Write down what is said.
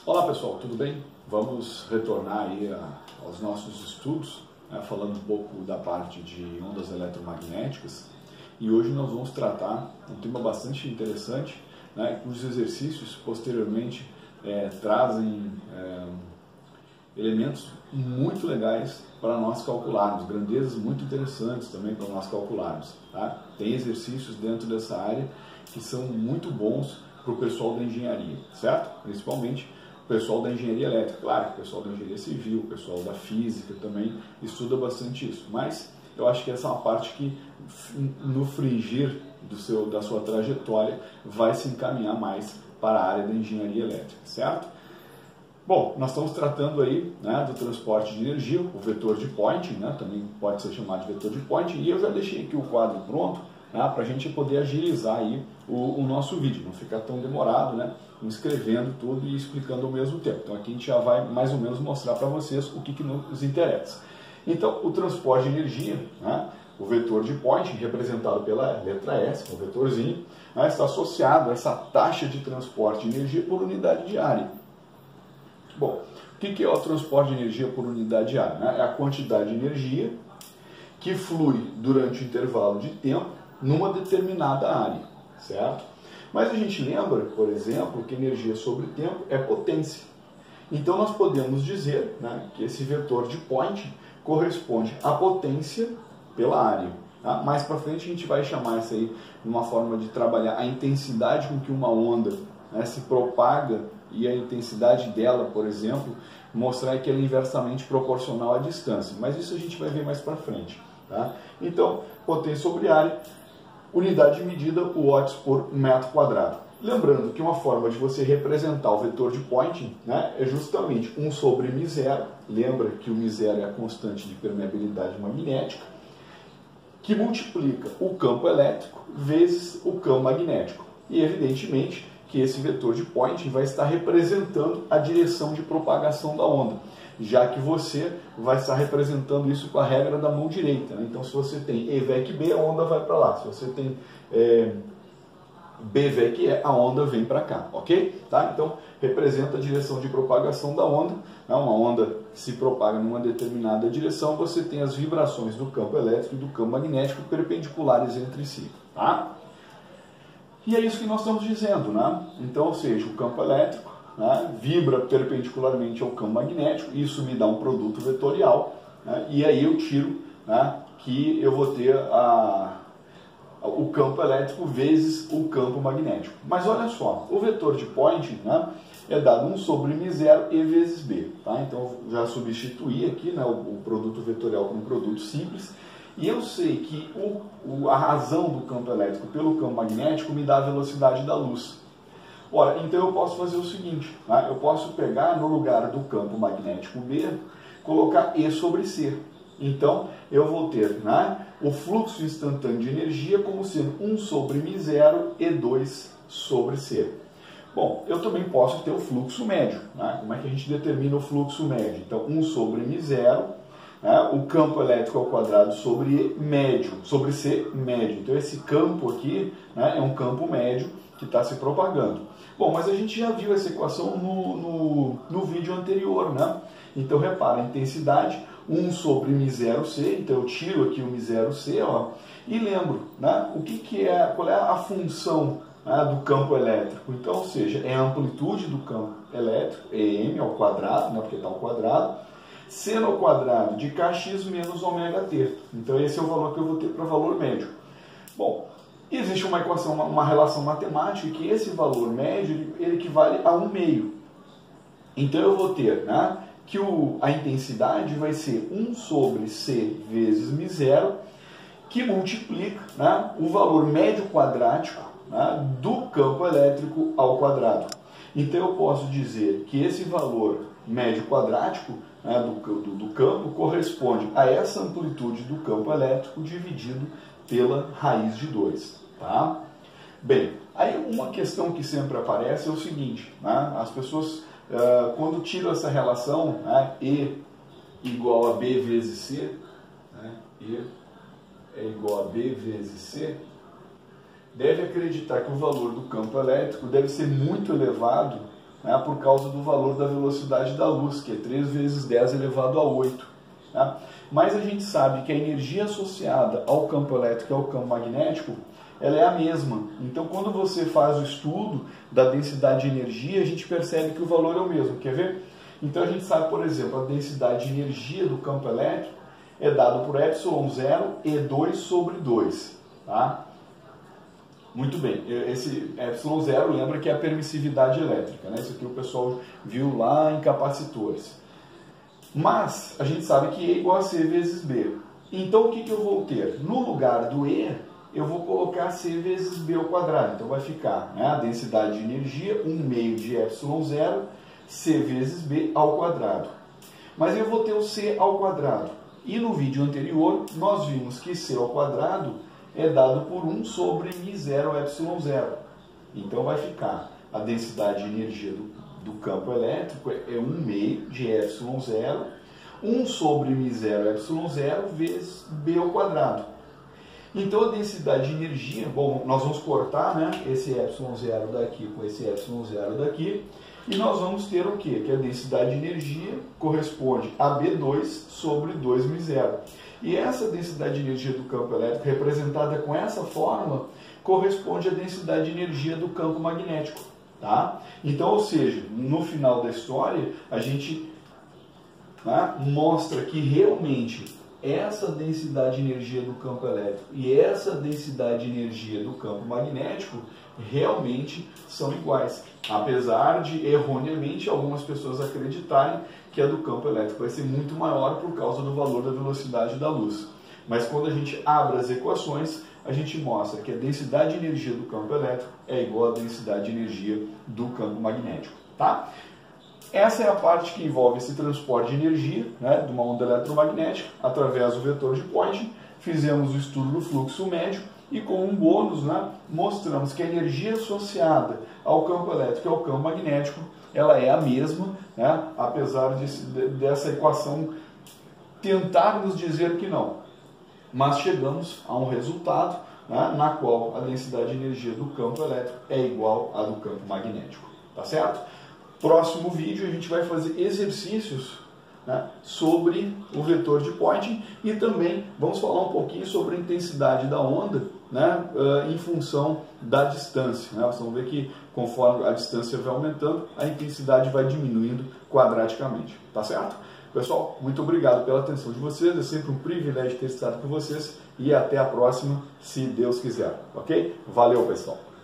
Olá pessoal, tudo bem? Vamos retornar aí aos nossos estudos, falando um pouco da parte de ondas eletromagnéticas, e hoje nós vamos tratar um tema bastante interessante, cujos exercícios posteriormente trazem elementos muito legais para nós calcularmos, grandezas muito interessantes também para nós calcularmos. Tá? Tem exercícios dentro dessa área que são muito bons para o pessoal da engenharia, certo? Principalmente o pessoal da engenharia elétrica, claro, o pessoal da engenharia civil, o pessoal da física também estuda bastante isso, mas eu acho que essa é uma parte que no frigir da sua trajetória vai se encaminhar mais para a área da engenharia elétrica, certo? Bom, nós estamos tratando aí do transporte de energia, o vetor de Poynting, também pode ser chamado de vetor de Poynting, e eu já deixei aqui o quadro pronto para a gente poder agilizar aí o nosso vídeo, não ficar tão demorado, escrevendo tudo e explicando ao mesmo tempo. Então aqui a gente já vai mais ou menos mostrar para vocês o que nos interessa. Então o transporte de energia, o vetor de Poynting, representado pela letra S, com o vetorzinho, está associado a essa taxa de transporte de energia por unidade de área. Bom, o que é o transporte de energia por unidade de área? É a quantidade de energia que flui durante o intervalo de tempo numa determinada área, certo? Mas a gente lembra, por exemplo, que energia sobre tempo é potência. Então nós podemos dizer que esse vetor de Poynting corresponde à potência pela área. Tá? Mais para frente a gente vai chamar isso aí de uma forma de trabalhar a intensidade com que uma onda se propaga e a intensidade dela, por exemplo, mostrar que ela é inversamente proporcional à distância. Mas isso a gente vai ver mais para frente. Tá? Então, potência sobre área, unidade de medida, watts por metro quadrado. Lembrando que uma forma de você representar o vetor de Poynting é justamente 1 sobre μ0. Lembra que o μ0 é a constante de permeabilidade magnética, que multiplica o campo elétrico vezes o campo magnético. E evidentemente que esse vetor de Poynting vai estar representando a direção de propagação da onda, já que você vai estar representando isso com a regra da mão direita. Então, se você tem E VEC B, a onda vai para lá. Se você tem B VEC E, a onda vem para cá, ok? Tá? Então, representa a direção de propagação da onda. Uma onda que se propaga numa determinada direção, você tem as vibrações do campo elétrico e do campo magnético perpendiculares entre si. Tá? E é isso que nós estamos dizendo, Então, ou seja, o campo elétrico vibra perpendicularmente ao campo magnético, isso me dá um produto vetorial, e aí eu tiro que eu vou ter o campo elétrico vezes o campo magnético. Mas olha só, o vetor de Poynting é dado 1 sobre μ0 E vezes B. Tá? Então eu já substituí aqui o produto vetorial por um produto simples, e eu sei que a razão do campo elétrico pelo campo magnético me dá a velocidade da luz. Ora, então eu posso fazer o seguinte, eu posso pegar no lugar do campo magnético B, colocar E sobre C. Então eu vou ter o fluxo instantâneo de energia como sendo 1 sobre μ0 e 2 sobre C. Bom, eu também posso ter o fluxo médio. Como é que a gente determina o fluxo médio? Então 1 sobre μ0, o campo elétrico ao quadrado sobre E médio, sobre C médio. Então esse campo aqui é um campo médio que está se propagando. Bom, mas a gente já viu essa equação no vídeo anterior, Então repara, a intensidade 1 sobre μ0C, então eu tiro aqui o μ0C, e lembro, qual é a função do campo elétrico? Então, ou seja, é a amplitude do campo elétrico, EM ao quadrado, porque está ao quadrado, C no quadrado de kx menos ωt. Então esse é o valor que eu vou ter para o valor médio. Bom, existe uma equação, uma relação matemática que esse valor médio ele equivale a 1/2. Então eu vou ter que a intensidade vai ser 1 sobre C vezes μ0, que multiplica o valor médio quadrático do campo elétrico ao quadrado. Então eu posso dizer que esse valor médio quadrático do campo corresponde a essa amplitude do campo elétrico dividido pela raiz de 2. Tá? Bem, aí uma questão que sempre aparece é o seguinte, as pessoas quando tiram essa relação, E igual a B vezes C, E é igual a B vezes C, deve acreditar que o valor do campo elétrico deve ser muito elevado né, por causa do valor da velocidade da luz, que é 3 vezes 10 elevado a 8. Tá? Mas a gente sabe que a energia associada ao campo elétrico e ao campo magnético, ela é a mesma. Então, quando você faz o estudo da densidade de energia, a gente percebe que o valor é o mesmo. Quer ver? Então, a gente sabe, por exemplo, a densidade de energia do campo elétrico é dado por ε0 E2 sobre 2. Tá? Muito bem. Esse ε0 lembra que é a permissividade elétrica. Né? Isso aqui o pessoal viu lá em capacitores. Mas, a gente sabe que E igual a C vezes B. Então, o que eu vou ter? No lugar do E, eu vou colocar C vezes B ao quadrado. Então vai ficar, né, a densidade de energia, 1 meio de ε0, C vezes B ao quadrado. Mas eu vou ter o C ao quadrado. E no vídeo anterior, nós vimos que C ao quadrado é dado por 1 sobre μ0 ε0. Então vai ficar a densidade de energia do campo elétrico é 1 meio de ε0, 1 sobre μ0 ε0 vezes B ao quadrado. Então a densidade de energia, bom, nós vamos cortar, né, esse ε0 daqui com esse ε0 daqui, e nós vamos ter o quê? Que a densidade de energia corresponde a B2 sobre 2μ0. E essa densidade de energia do campo elétrico, representada com essa fórmula, corresponde à densidade de energia do campo magnético. Tá? Então, ou seja, no final da história, a gente, né, mostra que realmente essa densidade de energia do campo elétrico e essa densidade de energia do campo magnético realmente são iguais. Apesar de, erroneamente, algumas pessoas acreditarem que a do campo elétrico vai ser muito maior por causa do valor da velocidade da luz. Mas quando a gente abre as equações, a gente mostra que a densidade de energia do campo elétrico é igual à densidade de energia do campo magnético. Tá? Essa é a parte que envolve esse transporte de energia, né, de uma onda eletromagnética através do vetor de Poynting. Fizemos o estudo do fluxo médio e, com um bônus, né, mostramos que a energia associada ao campo elétrico e ao campo magnético ela é a mesma, né, apesar dessa equação tentar nos dizer que não. Mas chegamos a um resultado, né, na qual a densidade de energia do campo elétrico é igual à do campo magnético. Tá certo? Próximo vídeo a gente vai fazer exercícios, né, sobre o vetor de Poynting e também vamos falar um pouquinho sobre a intensidade da onda, né, em função da distância. Né? Vocês vão ver que conforme a distância vai aumentando, a intensidade vai diminuindo quadraticamente. Tá certo? Pessoal, muito obrigado pela atenção de vocês. É sempre um privilégio ter estado com vocês e até a próxima, se Deus quiser. Ok? Valeu, pessoal!